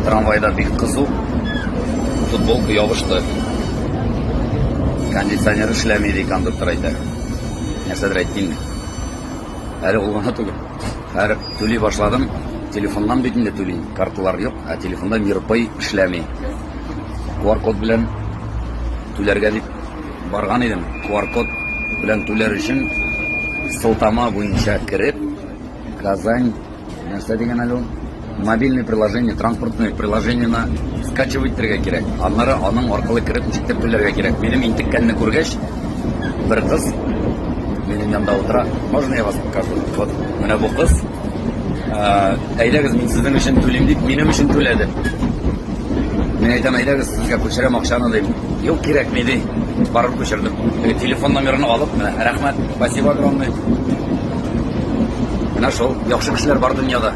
Трамвайда бик кызу. Футболка ябышты. Кондиционер эшләмәде, кондуктор әйтә. Нәрсәдер әйттеңме? Әле ул гына түгел. Хәзер түли башладым. Телефоннан бит инде түлим. Карталар юк, ә телефонда Мирпай эшләми. QR-код белән түләргә дип барган идем. QR-код белән түләр өчен сылтама буенча кирип, Казань, нәрсә дигән әле ул? Мобильное приложение, транспортное приложение скачивать итәргә кирәк. Аннары аның аркылы кирип ничек түләргә кирәк. Минем интеккәнне күргәч, бер кыз минем янда утыра. Можно я вас покажу? Вот, менә бу кыз. Әйдәгез, мин сезнең өчен түлим дип, минем өчен түләде. Мин әйтәм, әйдәгез, сезгә күчерәм акчаны дим. Юк, кирәкми ди. Барып күчердем. Телефон номерын алып, менә, рәхмәт, спасибо огромное. Менә шул, яхшы кешеләр бар дөньяда.